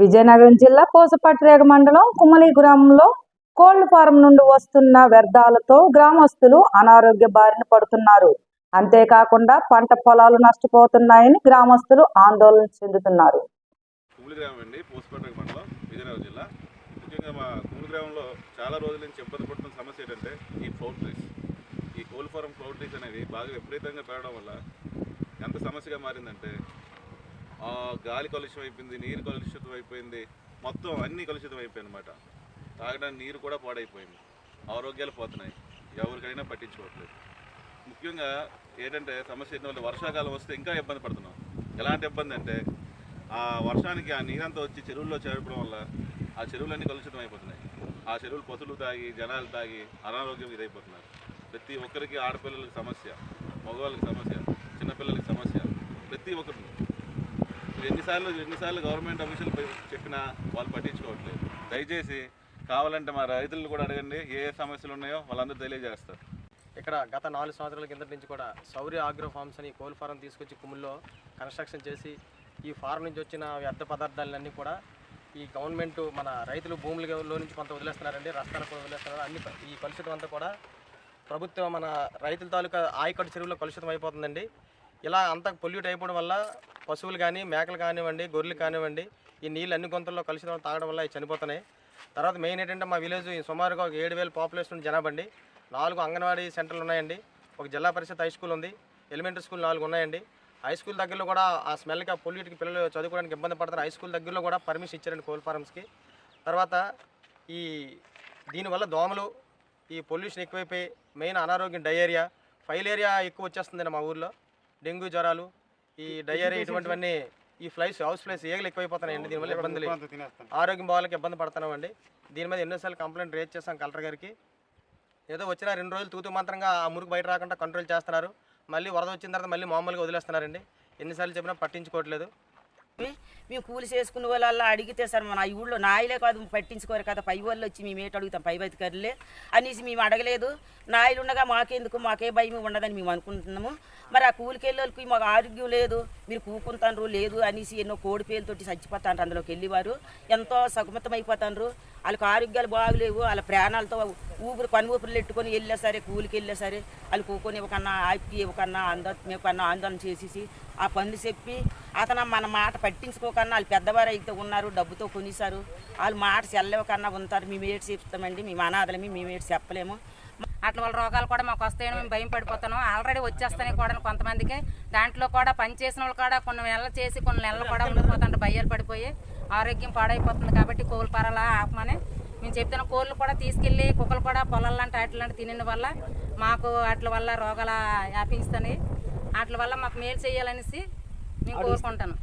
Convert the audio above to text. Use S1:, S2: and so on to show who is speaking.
S1: విజయనగరం జిల్లా పూసపట్టిరేగ మండలం కుమ్మలి గ్రామంలో కోళ్ల ఫారం నుండి వస్తున్న వ్యర్థాలతో గ్రామస్తులు అనారోగ్య బారిన పడుతున్నారు. అంతేకాకుండా పంట పొలాలు నష్టపోతున్నాయని గ్రామస్తులు ఆందోళన చెందుతున్నారు.
S2: కుమ్మలి గ్రామం అండి, పూసపట్టిరేగ మండలం, విజయనగరం జిల్లా. ముఖ్యంగా మా కుమ్మలి గ్రామంలో చాలా రోజుల నుంచి ఇబ్బంది పడుతున్న సమస్య ఏంటంటే ఈ ఫ్లౌట్రీస్, ఈ కోళ్ల ఫారం ఫ్లౌట్రీస్ అనేవి బాగా విపరీతంగా పెరగడం వల్ల ఎంత సమస్యగా మారిందంటే గాలి కలుషితం అయిపోయింది, నీరు కలుషితం అయిపోయింది, మొత్తం అన్నీ కలుషితం అయిపోయింది అనమాట. తాగడానికి నీరు కూడా పాడైపోయింది, ఆరోగ్యాలు పోతున్నాయి, ఎవరికైనా పట్టించుకోవట్లేదు. ముఖ్యంగా ఏంటంటే సమస్య ఏంటంటే వర్షాకాలం వస్తే ఇంకా ఇబ్బంది పడుతున్నాం. ఎలాంటి ఇబ్బంది అంటే ఆ వర్షానికి ఆ నీరంతా వచ్చి చెరువుల్లో చేరడం వల్ల ఆ చెరువులన్నీ కలుషితం అయిపోతున్నాయి. ఆ చెరువులు పశువులు తాగి, జనాలు తాగి అనారోగ్యం ఇదైపోతున్నారు. ప్రతి ఒక్కరికి, ఆడపిల్లలకి సమస్య, మగవాళ్ళకి సమస్య, చిన్నపిల్లలకి సమస్య, ప్రతి ఒక్కరికి. ఎన్నిసార్లు గవర్నమెంట్ ఆఫీసులు చెప్పినా వాళ్ళు పట్టించుకోవట్లేదు. దయచేసి కావాలంటే మా రైతులను కూడా అడగండి, ఏ సమస్యలు ఉన్నాయో వాళ్ళందరూ తెలియజేస్తారు.
S3: ఇక్కడ గత 4 సంవత్సరాల కింద నుంచి కూడా శౌర్య ఆగ్రో ఫార్మ్స్ అని కోల్ ఫారం తీసుకొచ్చి కుమ్ముల్లో కన్స్ట్రక్షన్ చేసి ఈ ఫారం నుంచి వచ్చిన వ్యర్థ పదార్థాలన్నీ కూడా ఈ గవర్నమెంట్ మన రైతులు భూములలో నుంచి కొంత వదిలేస్తున్నారండి, రస్తాలకు వదిలేస్తున్నారు. అన్ని ఈ కలుషితం అంతా కూడా ప్రభుత్వం మన రైతుల తాలూకా ఆయకట్టు చెరువులో కలుషితం అయిపోతుందండి. ఇలా అంతా పొల్యూట్ అయిపోవడం వల్ల పశువులు కానీ, మేకలు కానివ్వండి, గొర్రెలు కానివ్వండి, ఈ నీళ్ళు అన్ని గొంతుల్లో కలుషితం తాగడం వల్ల అవి చనిపోతున్నాయి. తర్వాత మెయిన్ ఏంటంటే మా విలేజ్ సుమారుగా ఒక 7,000 పాపులేషన్ జనాభా అండి. 4 అంగన్వాడీ సెంటర్లు ఉన్నాయండి, ఒక జిల్లా పరిషత్ హై స్కూల్ ఉంది, ఎలిమెంటరీ స్కూల్ 4 ఉన్నాయండి. హై స్కూల్ దగ్గరలో కూడా ఆ స్మెల్కి, ఆ పొల్యూట్కి పిల్లలు చదువుకోవడానికి ఇబ్బంది పడతారు. హై స్కూల్ దగ్గరలో కూడా పర్మిషన్ ఇచ్చారండి కోల్ ఫారమ్స్కి. తర్వాత ఈ దీనివల్ల దోమలు, ఈ పొల్యూషన్ ఎక్కువైపోయి మెయిన్ అనారోగ్యం, డయేరియా, ఫైలేరియా ఎక్కువ వచ్చేస్తుందండి మా ఊర్లో. డెంగ్యూ జ్వరాలు, ఈ డయేరియా, ఇటువంటివన్నీ ఈ ఫ్లైస్, హౌస్ ఫ్లైస్, ఏగలు ఎక్కువైపోతున్నాయండి. దీనివల్ల ఇబ్బందులు, ఆరోగ్యం బాగాలకి ఇబ్బంది పడుతున్నామండి. దీని మీద ఎన్నోసార్లు కంప్లైంట్ రేజ్ చేస్తాం కలెక్టర్ గారికి. ఏదో వచ్చిన 2 రోజులు తూతు మాత్రంగా ఆ మురుగు బయట రాకుండా కంట్రోల్ చేస్తున్నారు. మళ్ళీ వరద వచ్చిన తర్వాత మళ్ళీ మామూలుగా వదిలేస్తున్నారండి. ఎన్నిసార్లు చెప్పినా పట్టించుకోవట్లేదు.
S4: మేము కూలి చేసుకునే వాళ్ళ అడిగితే సార్ మన ఈ ఊళ్ళో నాయలే కాదు పట్టించుకోరు కదా, పై వాళ్ళు వచ్చి మేము ఏంటి అడుగుతాం, పై అధికారులే అనేసి మేము అడగలేదు. నాయలు ఉండగా మాకెందుకు, మాకే భయం ఉండదని మేము అనుకుంటున్నాము. మరి ఆ కూలికెళ్ళకి మాకు ఆరోగ్యం లేదు, మీరు కూకుంటారు లేదు అనేసి ఎన్నో కోడి పేర్లతోటి చచ్చిపోతాండ్రు. అందులోకి వెళ్ళేవారు ఎంతో సగుమతం అయిపోతాండ్రు. వాళ్ళకి ఆరోగ్యాలు బాగలేవు, వాళ్ళ ప్రాణాలతో పని ఊపిరిలు ఎట్టుకొని వెళ్ళా సరే, కూలికి వెళ్ళా సరే, వాళ్ళు కూకొని ఇవ్వకన్నా, ఆపి ఇవ్వకన్నా, ఆందోళన చేసేసి ఆ పనులు చెప్పి అతను మన మాట పట్టించుకోకన్నా వాళ్ళు పెద్దవారు అయితే ఉన్నారు, డబ్బుతో కొనిసారు, వాళ్ళు మాట చెల్లవకన్నా ఉంటారు. మేము ఏడు చెప్తామండి, మేము అనాథలమి, మేము ఏడు చెప్పలేము.
S5: అట్లా వాళ్ళ రోగాలు కూడా మాకు వస్తాయని మేము భయం పడిపోతున్నాం. ఆల్రెడీ వచ్చేస్తాయి కూడా కొంతమందికి. దాంట్లో కూడా పని చేసిన వాళ్ళు కూడా కొన్ని నెలలు చేసి కొన్ని నెలలు కూడా ఉండిపోతుంటారు, భయాలు పడిపోయి ఆరోగ్యం పాడైపోతుంది. కాబట్టి కోళ్ళ పరాల ఆపమని మేము చెప్తున్నాం. కోళ్ళు కూడా తీసుకెళ్ళి కుక్కలు కూడా పొలాలు లాంటి వాటి లాంటి తినిన వల్ల మాకు వాటి వల్ల రోగాలు వ్యాపిస్తాయి. వాటి వల్ల మాకు మేలు చేయాలనేసి మేము కోరుకుంటాను.